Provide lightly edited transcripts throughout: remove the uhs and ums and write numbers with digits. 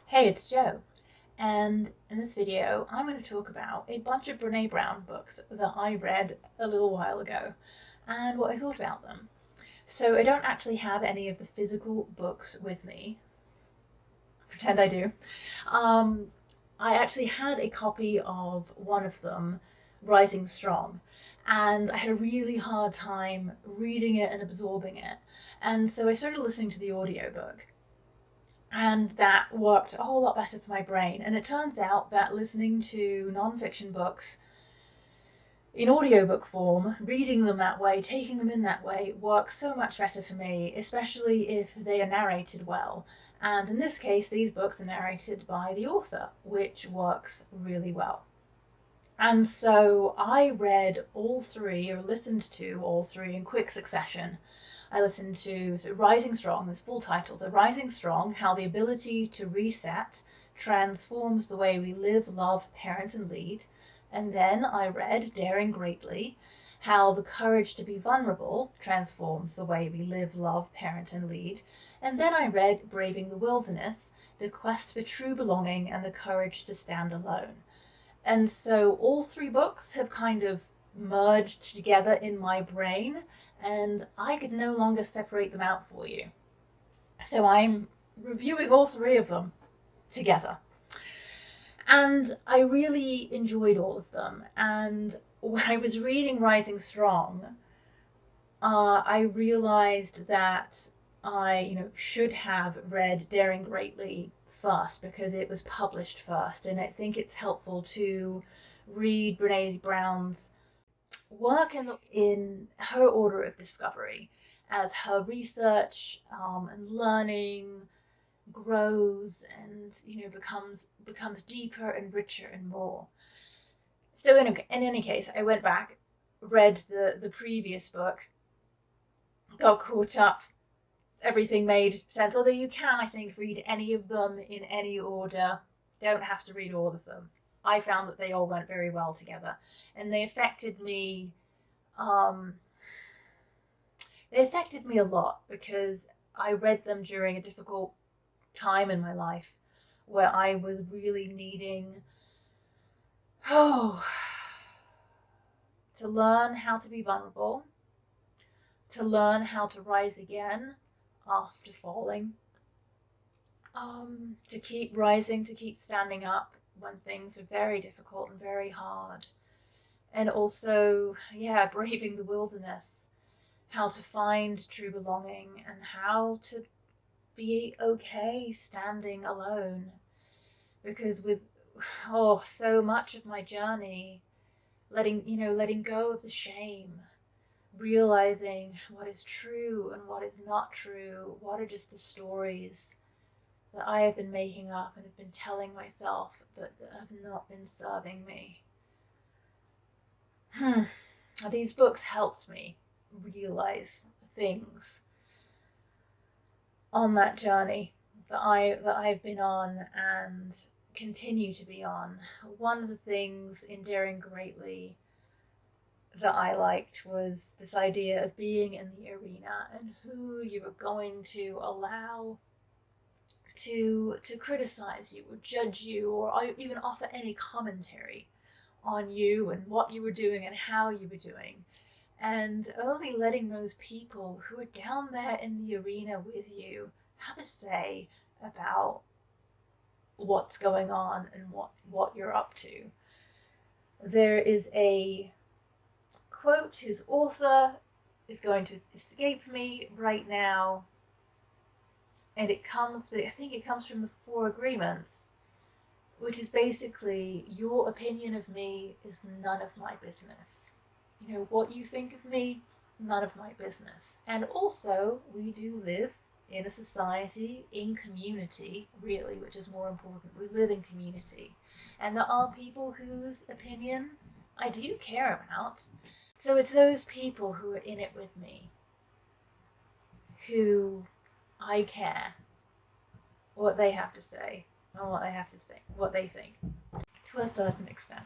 Hey, it's Joe, and in this video, I'm going to talk about a bunch of Brené Brown books that I read a little while ago and what I thought about them. So, I don't actually have any of the physical books with me, pretend I do. Um, I actually had a copy of one of them, Rising Strong, and I had a really hard time reading it and absorbing it. And so I started listening to the audiobook. And that worked a whole lot better for my brain. And it turns out that listening to nonfiction books in audiobook form, reading them that way, taking them in that way, works so much better for me, especially if they are narrated well. And in this case, these books are narrated by the author, which works really well. And so I read all three, or listened to all three in quick succession. I listened to Rising Strong, this full title, so Rising Strong, How the Ability to Reset Transforms the Way We Live, Love, Parent, and Lead. And then I read Daring Greatly, How the Courage to Be Vulnerable Transforms the Way We Live, Love, Parent, and Lead. And then I read Braving the Wilderness, The Quest for True Belonging and the Courage to Stand Alone. And so all three books have kind of merged together in my brain, and I could no longer separate them out for you. So I'm reviewing all three of them together. And I really enjoyed all of them. And when I was reading Rising Strong, I realized that I should have read Daring Greatly first because it was published first. And I think it's helpful to read Brené Brown's work in her order of discovery as her research and learning grows and becomes deeper and richer and more. So in any case, I went back, read the previous book, got caught up, everything made sense. Although you can, I think, read any of them in any order. Don't have to read all of them. I found that they all went very well together, and they affected me. Um, they affected me a lot because I read them during a difficult time in my life where I was really needing, oh, to learn how to be vulnerable, to learn how to rise again after falling, to keep rising, to keep standing up when things are very difficult and very hard. And also, yeah, braving the wilderness, how to find true belonging and how to be okay standing alone. Because with so much of my journey, letting go of the shame, realizing what is true and what is not true, what are just the stories that I have been making up and have been telling myself that have not been serving me. These books helped me realize things on that journey that I've been on and continue to be on. One of the things in Daring Greatly that I liked was this idea of being in the arena and who you were going to allow to criticize you or judge you or even offer any commentary on you and what you were doing and how you were doing. And only letting those people who are down there in the arena with you have a say about what's going on and what you're up to. There is a quote whose author is going to escape me right now, and I think it comes from the Four Agreements, which is basically, your opinion of me is none of my business. What you think of me, none of my business. And also, we do live in a society, in community, really, which is more important. We live in community. And there are people whose opinion I do care about. So it's those people who are in it with me who I care what they have to say and what they think, to a certain extent.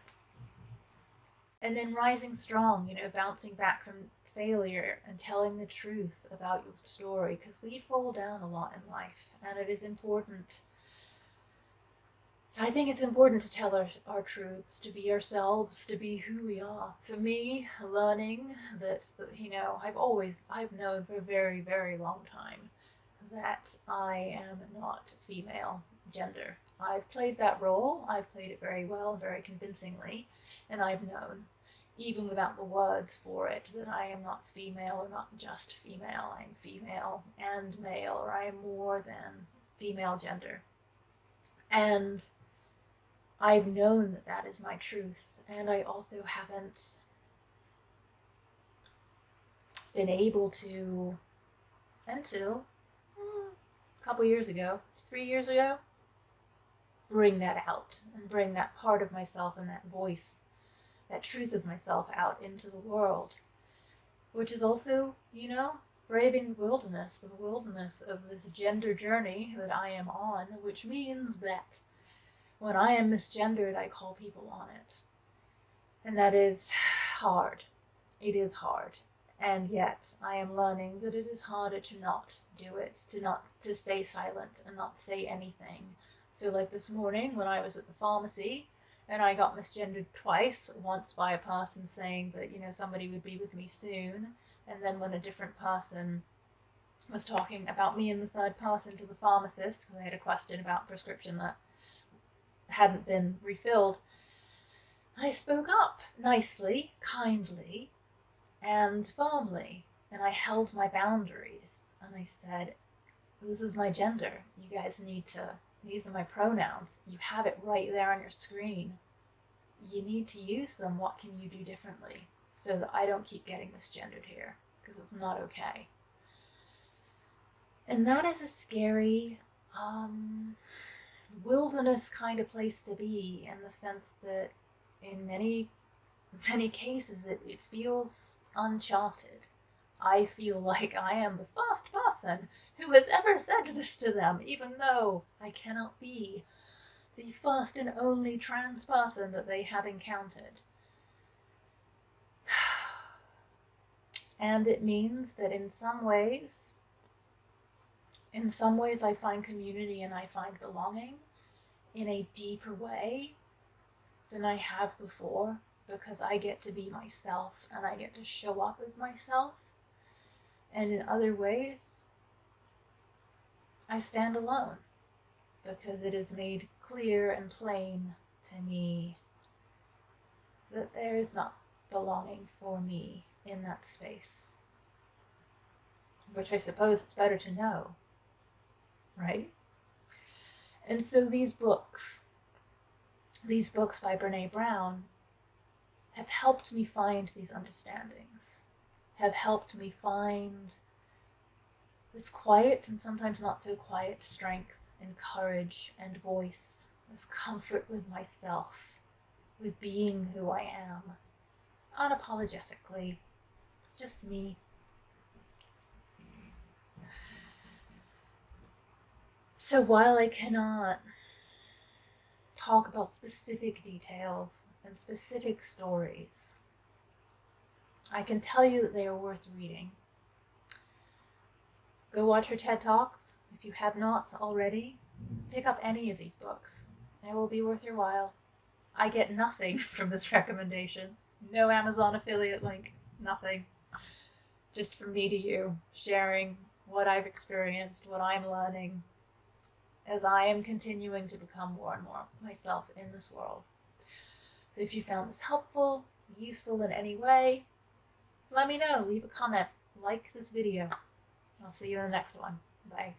And then rising strong, bouncing back from failure and telling the truth about your story, because we fall down a lot in life, and it is important So I think it's important to tell our truths, to be ourselves, to be who we are. For me, learning that, I've known for a very, very long time that I am not female gender. I've played that role. I've played it very well, very convincingly, and I've known, even without the words for it, that I am not female or not just female. I'm female and male, or I am more than female gender. And I've known that that is my truth, and I also haven't been able to, until a couple years ago, 3 years ago, bring that out and bring that part of myself and that voice, that truth of myself out into the world, which is also, braving the wilderness of this gender journey that I am on, which means that when I am misgendered, I call people on it. And that is hard. It is hard. And yet I am learning that it is harder to not do it, to stay silent and not say anything. So like this morning when I was at the pharmacy and I got misgendered twice, once by a person saying that, somebody would be with me soon. And then when a different person was talking about me in the third person to the pharmacist, because they had a question about a prescription that hadn't been refilled, I spoke up nicely, kindly, and firmly, and I held my boundaries, and I said, this is my gender. You guys these are my pronouns. You have it right there on your screen. You need to use them. What can you do differently so that I don't keep getting misgendered here? Because it's not okay. And that is a scary, wilderness kind of place to be, in the sense that in many cases it feels uncharted. I feel like I am the first person who has ever said this to them, even though I cannot be the first and only trans person that they have encountered. And it means that in some ways I find community and I find belonging in a deeper way than I have before, because I get to be myself and I get to show up as myself. And in other ways, I stand alone, because it is made clear and plain to me that there is not belonging for me in that space. Which I suppose it's better to know, right? And so these books by Brené Brown have helped me find these understandings, have helped me find this quiet and sometimes not so quiet strength and courage and voice, this comfort with myself, with being who I am, unapologetically, just me. So while I cannot talk about specific details and specific stories, I can tell you that they are worth reading. Go watch her TED Talks if you have not already. Pick up any of these books. It will be worth your while. I get nothing from this recommendation. No Amazon affiliate link. Nothing. Just from me to you, sharing what I've experienced, what I'm learning, as I am continuing to become more and more myself in this world. So if you found this helpful, useful in any way, let me know. Leave a comment. Like this video. I'll see you in the next one. Bye.